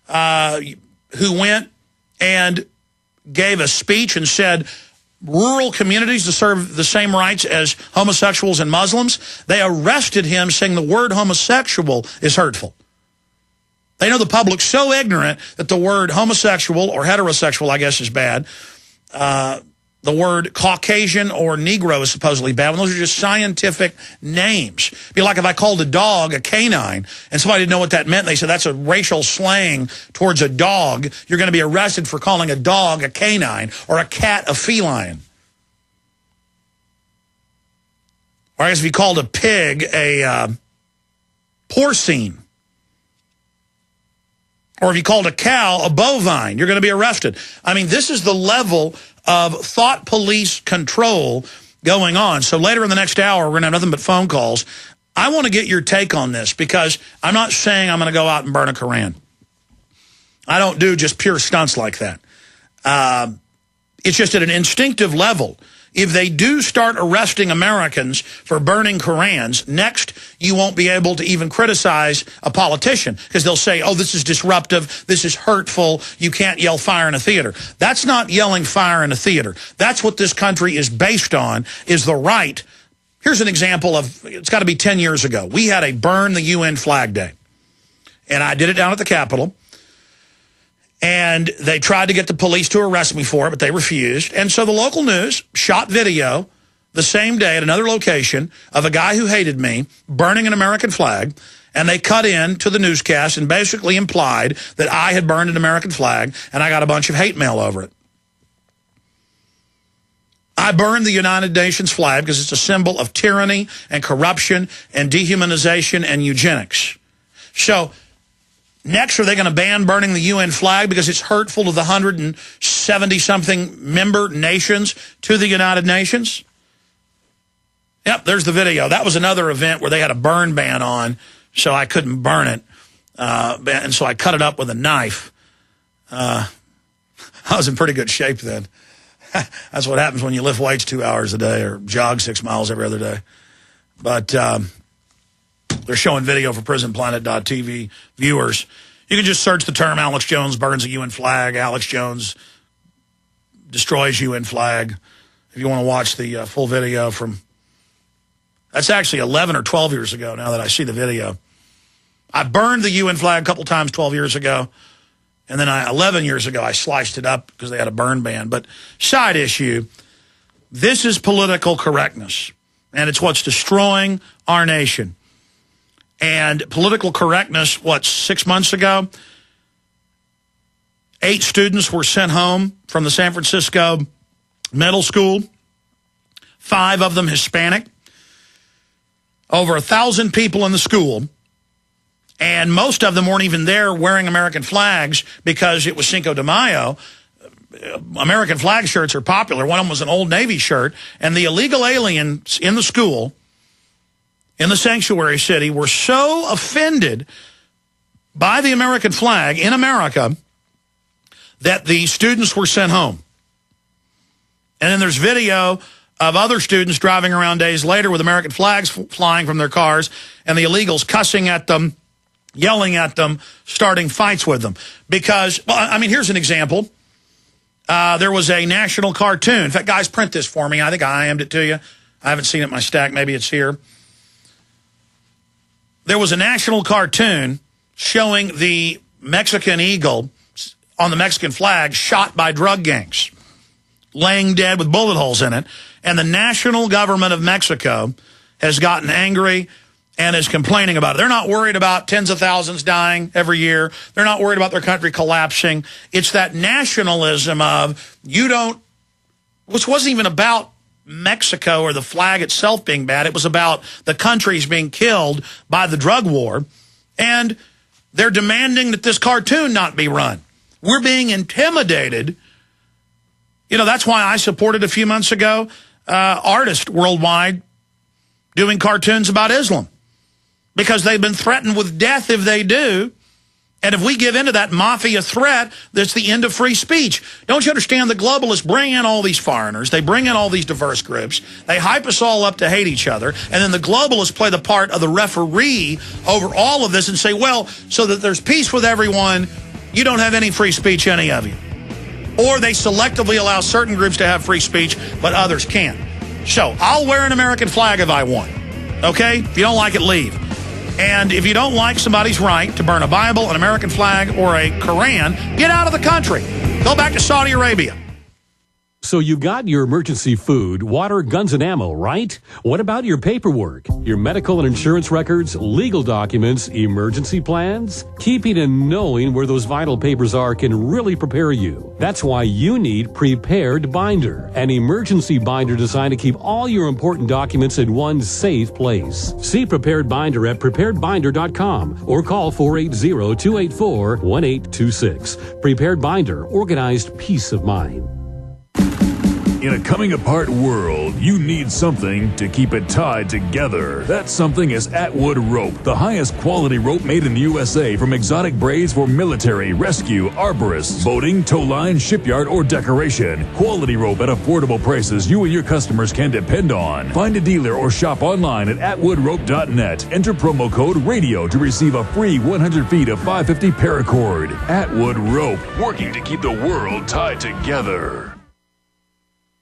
who went and gave a speech and said rural communities deserve the same rights as homosexuals and Muslims. They arrested him saying the word homosexual is hurtful. They know the public's so ignorant that the word homosexual or heterosexual, I guess, is bad. The word Caucasian or Negro is supposedly bad. When those are just scientific names. It'd be like if I called a dog a canine and somebody didn't know what that meant. They said that's a racial slang towards a dog. You're going to be arrested for calling a dog a canine or a cat a feline. Or I guess if you called a pig a porcine. Or if you called a cow a bovine, you're going to be arrested. I mean, this is the level of thought police control going on. So later in the next hour, we're going to have nothing but phone calls. I want to get your take on this because I'm not saying I'm going to go out and burn a Koran. I don't do just pure stunts like that. It's just at an instinctive level. If they do start arresting Americans for burning Korans, next you won't be able to even criticize a politician because they'll say, oh, this is disruptive, this is hurtful, you can't yell fire in a theater. That's not yelling fire in a theater. That's what this country is based on, is the right. Here's an example of, it's got to be 10 years ago. We had a burn the UN flag day. And I did it down at the Capitol. And they tried to get the police to arrest me for it, but they refused. And so the local news shot video the same day at another location of a guy who hated me burning an American flag. And they cut in to the newscast and basically implied that I had burned an American flag, and I got a bunch of hate mail over it. I burned the United Nations flag because it's a symbol of tyranny and corruption and dehumanization and eugenics. So next, are they going to ban burning the UN flag because it's hurtful to the 170-something member nations to the United Nations? Yep, there's the video. That was another event where they had a burn ban on, so I couldn't burn it. And so I cut it up with a knife. I was in pretty good shape then. That's what happens when you lift weights 2 hours a day or jog 6 miles every other day. But they're showing video for prisonplanet.tv viewers. You can just search the term Alex Jones burns a UN flag, Alex Jones destroys UN flag, if you want to watch the full video from, that's actually 11 or 12 years ago now that I see the video. I burned the UN flag a couple times 12 years ago, and then 11 years ago I sliced it up because they had a burn ban. But side issue, this is political correctness, and it's what's destroying our nation. And political correctness, 6 months ago, 8 students were sent home from the San Francisco middle school, 5 of them Hispanic, over 1,000 people in the school, and most of them weren't even there wearing American flags because it was Cinco de Mayo. American flag shirts are popular. One of them was an Old Navy shirt, and the illegal aliens in the school in the sanctuary city were so offended by the American flag in America that the students were sent home. And then there's video of other students driving around days later with American flags flying from their cars and the illegals cussing at them, yelling at them, starting fights with them. Because, well, I mean, here's an example. There was a national cartoon. In fact, guys, print this for me. I think I IM'd it to you. I haven't seen it in my stack. Maybe it's here. There was a national cartoon showing the Mexican eagle on the Mexican flag shot by drug gangs, laying dead with bullet holes in it. And the national government of Mexico has gotten angry and is complaining about it. They're not worried about tens of thousands dying every year. They're not worried about their country collapsing. It's that nationalism of which wasn't even about Mexico or the flag itself being bad. It was about the countries being killed by the drug war. And they're demanding that this cartoon not be run. We're being intimidated. You know, that's why I supported a few months ago artists worldwide doing cartoons about Islam. Because they've been threatened with death if they do. And if we give in to that mafia threat, that's the end of free speech. Don't you understand the globalists bring in all these foreigners, they bring in all these diverse groups, they hype us all up to hate each other, and then the globalists play the part of the referee over all of this and say, well, so that there's peace with everyone, you don't have any free speech, any of you. Or they selectively allow certain groups to have free speech, but others can't. So I'll wear an American flag if I want. Okay? If you don't like it, leave. And if you don't like somebody's right to burn a Bible, an American flag, or a Koran, get out of the country. Go back to Saudi Arabia. So you've got your emergency food, water, guns, and ammo, right? What about your paperwork, your medical and insurance records, legal documents, emergency plans? Keeping and knowing where those vital papers are can really prepare you. That's why you need Prepared Binder, an emergency binder designed to keep all your important documents in one safe place. See Prepared Binder at preparedbinder.com or call 480-284-1826. Prepared Binder, organized peace of mind. In a coming-apart world, you need something to keep it tied together. That something is Atwood Rope, the highest quality rope made in the USA, from exotic braids for military, rescue, arborists, boating, tow line, shipyard, or decoration. Quality rope at affordable prices you and your customers can depend on. Find a dealer or shop online at atwoodrope.net. Enter promo code RADIO to receive a free 100 feet of 550 paracord. Atwood Rope, working to keep the world tied together.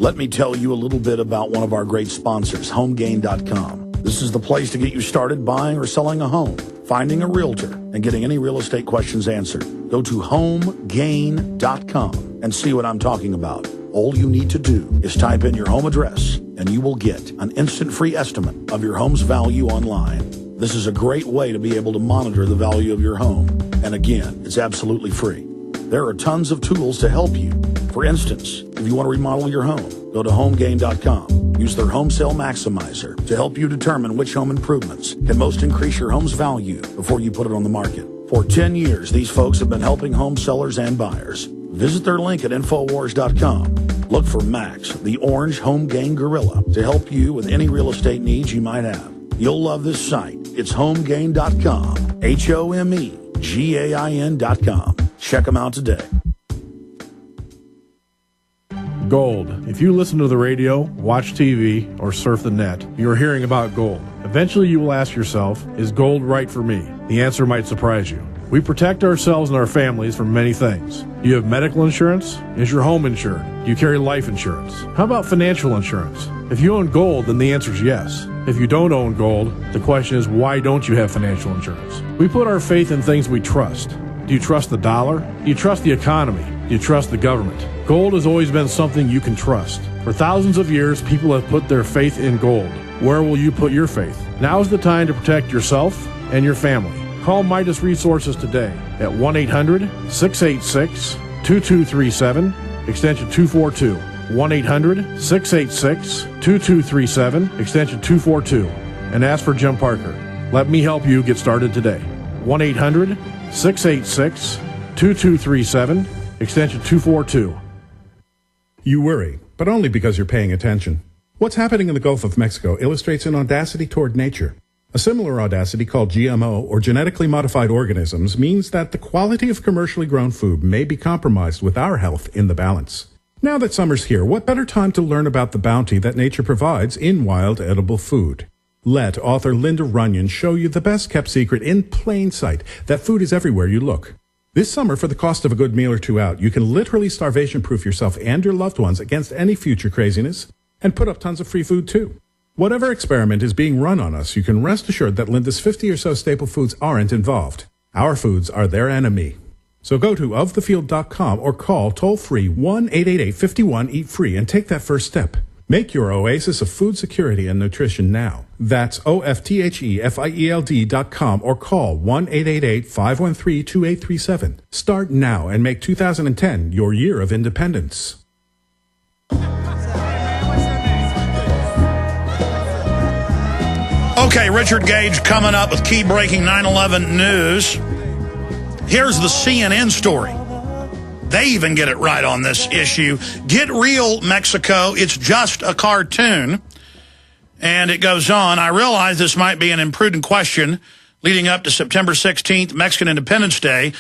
Let me tell you a little bit about one of our great sponsors, HomeGain.com. This is the place to get you started buying or selling a home, finding a realtor, and getting any real estate questions answered. Go to HomeGain.com and see what I'm talking about. All you need to do is type in your home address, and you will get an instant free estimate of your home's value online. This is a great way to be able to monitor the value of your home. And again, it's absolutely free. There are tons of tools to help you. For instance, if you want to remodel your home, go to HomeGain.com. Use their Home Sale Maximizer to help you determine which home improvements can most increase your home's value before you put it on the market. For 10 years, these folks have been helping home sellers and buyers. Visit their link at Infowars.com. Look for Max, the orange HomeGain gorilla, to help you with any real estate needs you might have. You'll love this site. It's HomeGain.com. HomeGain.com. Check them out today. Gold. If you listen to the radio, watch TV, or surf the net, you are hearing about gold. Eventually you will ask yourself, is gold right for me? The answer might surprise you. We protect ourselves and our families from many things. Do you have medical insurance? Is your home insured? Do you carry life insurance? How about financial insurance? If you own gold, then the answer is yes. If you don't own gold, the question is, why don't you have financial insurance? We put our faith in things we trust. Do you trust the dollar? Do you trust the economy? Do you trust the government? Gold has always been something you can trust. For thousands of years, people have put their faith in gold. Where will you put your faith? Now is the time to protect yourself and your family. Call Midas Resources today at 1-800-686-2237, extension 242. 1-800-686-2237, extension 242, and ask for Jim Parker. Let me help you get started today. 1-800-686-2237, extension 242. You worry, but only because you're paying attention. What's happening in the Gulf of Mexico illustrates an audacity toward nature. A similar audacity called GMO, or genetically modified organisms, means that the quality of commercially grown food may be compromised with our health in the balance. Now that summer's here, what better time to learn about the bounty that nature provides in wild edible food? Let author Linda Runyon show you the best-kept secret in plain sight, that food is everywhere you look. This summer, for the cost of a good meal or two out, you can literally starvation-proof yourself and your loved ones against any future craziness, and put up tons of free food, too. Whatever experiment is being run on us, you can rest assured that Linda's 50 or so staple foods aren't involved. Our foods are their enemy. So go to ofthefield.com or call toll-free 1-888-51-EAT-FREE and take that first step. Make your oasis of food security and nutrition now. That's OFTHEFIELD.com or call 1-888-513-2837. Start now and make 2010 your year of independence. Okay, Richard Gage coming up with key breaking 9/11 news. Here's the CNN story. They even get it right on this issue. Get real, Mexico. It's just a cartoon. And it goes on. I realize this might be an imprudent question leading up to September 16th, Mexican Independence Day.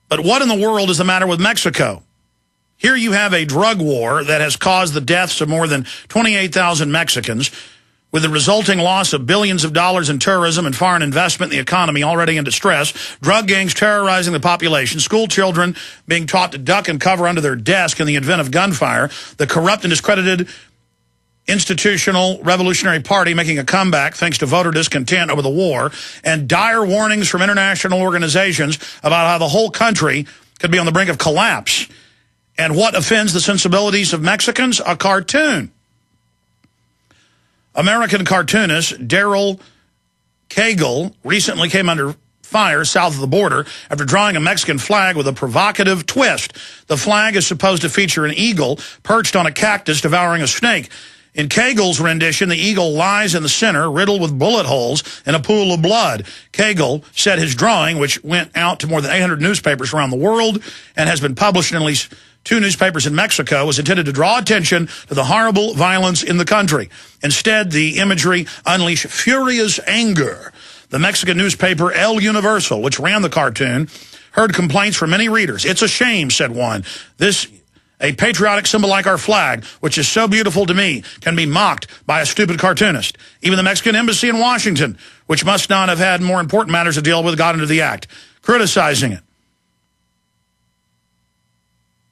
But what in the world is the matter with Mexico? Here you have a drug war that has caused the deaths of more than 28,000 Mexicans. With the resulting loss of billions of dollars in tourism and foreign investment in the economy already in distress, drug gangs terrorizing the population, school children being taught to duck and cover under their desk in the event of gunfire, the corrupt and discredited institutional revolutionary party making a comeback thanks to voter discontent over the war, and dire warnings from international organizations about how the whole country could be on the brink of collapse. And what offends the sensibilities of Mexicans? A cartoon. American cartoonist Daryl Cagle recently came under fire south of the border after drawing a Mexican flag with a provocative twist. The flag is supposed to feature an eagle perched on a cactus devouring a snake. In Cagle's rendition, the eagle lies in the center, riddled with bullet holes in a pool of blood. Cagle said his drawing, which went out to more than 800 newspapers around the world and has been published in at least 2 newspapers in Mexico, was intended to draw attention to the horrible violence in the country. Instead, the imagery unleashed furious anger. The Mexican newspaper El Universal, which ran the cartoon, heard complaints from many readers. "It's a shame," said one. A patriotic symbol like our flag, which is so beautiful to me, can be mocked by a stupid cartoonist. Even the Mexican embassy in Washington, which must not have had more important matters to deal with, got into the act, criticizing it.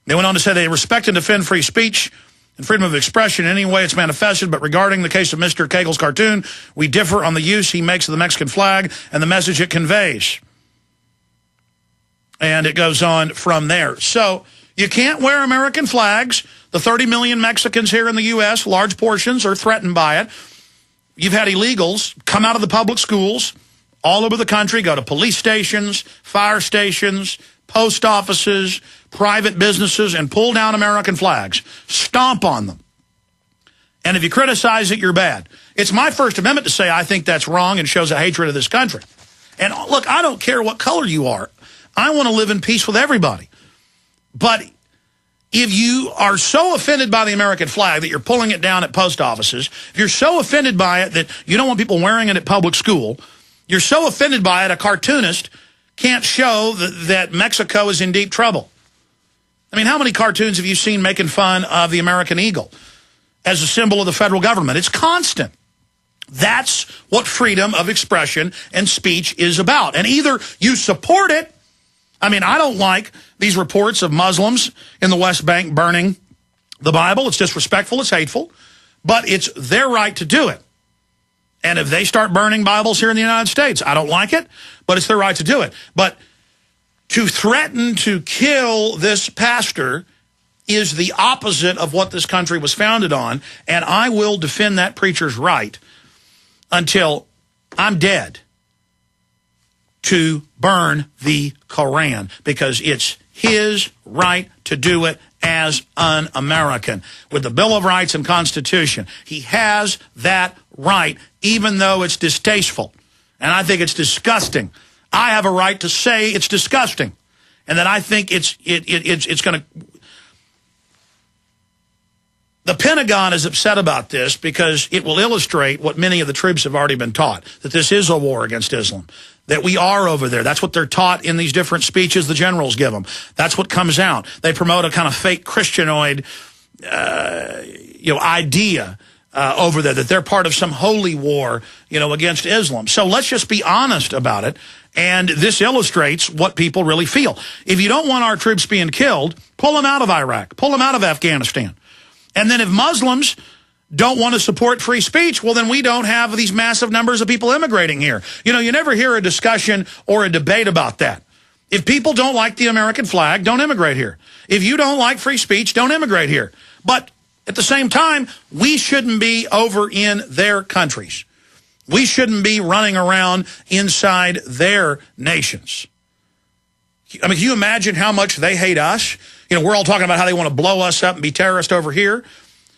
They went on to say they respect and defend free speech and freedom of expression in any way it's manifested, but regarding the case of Mr. Cagle's cartoon, we differ on the use he makes of the Mexican flag and the message it conveys. And it goes on from there. So you can't wear American flags. The 30 million Mexicans here in the U.S., large portions are threatened by it. You've had illegals come out of the public schools all over the country, go to police stations, fire stations, post offices, private businesses, and pull down American flags. Stomp on them. And if you criticize it, you're bad. It's my First Amendment to say I think that's wrong and shows a hatred of this country. And look, I don't care what color you are. I want to live in peace with everybody. But if you are so offended by the American flag that you're pulling it down at post offices, if you're so offended by it that you don't want people wearing it at public school, you're so offended by it, a cartoonist can't show that Mexico is in deep trouble. I mean, how many cartoons have you seen making fun of the American eagle as a symbol of the federal government? It's constant. That's what freedom of expression and speech is about. And either you support it. I mean, I don't like these reports of Muslims in the West Bank burning the Bible. It's disrespectful. It's hateful. But it's their right to do it. And if they start burning Bibles here in the United States, I don't like it, but it's their right to do it. But to threaten to kill this pastor is the opposite of what this country was founded on, and I will defend that preacher's right until I'm dead to burn the Koran, because it's his right to do it as an American. With the Bill of Rights and Constitution, he has that right, even though it's distasteful. And I think it's disgusting. I have a right to say it's disgusting, and that I think it's going to... The Pentagon is upset about this because it will illustrate what many of the troops have already been taught, that this is a war against Islam, that we are over there. That's what they're taught in these different speeches the generals give them. That's what comes out. They promote a kind of fake Christianoid idea over there, that they're part of some holy war, against Islam. So let's just be honest about it. And this illustrates what people really feel. If you don't want our troops being killed, pull them out of Iraq, pull them out of Afghanistan. And then if Muslims don't want to support free speech, well, then we don't have these massive numbers of people immigrating here. You never hear a discussion or a debate about that. If people don't like the American flag, don't immigrate here. If you don't like free speech, don't immigrate here. But at the same time, we shouldn't be over in their countries. We shouldn't be running around inside their nations. I mean, can you imagine how much they hate us? We're all talking about how they want to blow us up and be terrorists over here.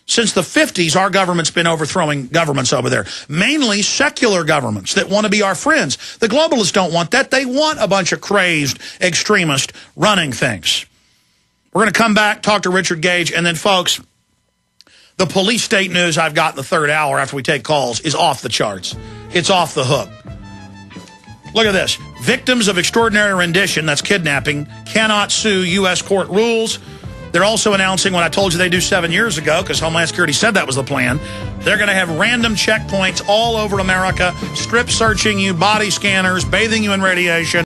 Since the 50s, our government's been overthrowing governments over there, mainly secular governments that want to be our friends. The globalists don't want that. They want a bunch of crazed extremists running things. We're going to come back, talk to Richard Gage, and then, folks, the police state news I've got in the third hour after we take calls is off the charts. It's off the hook. Look at this. Victims of extraordinary rendition, that's kidnapping, cannot sue U.S. court rules. They're also announcing what I told you they do 7 years ago, because Homeland Security said that was the plan. They're going to have random checkpoints all over America, strip searching you, body scanners, bathing you in radiation.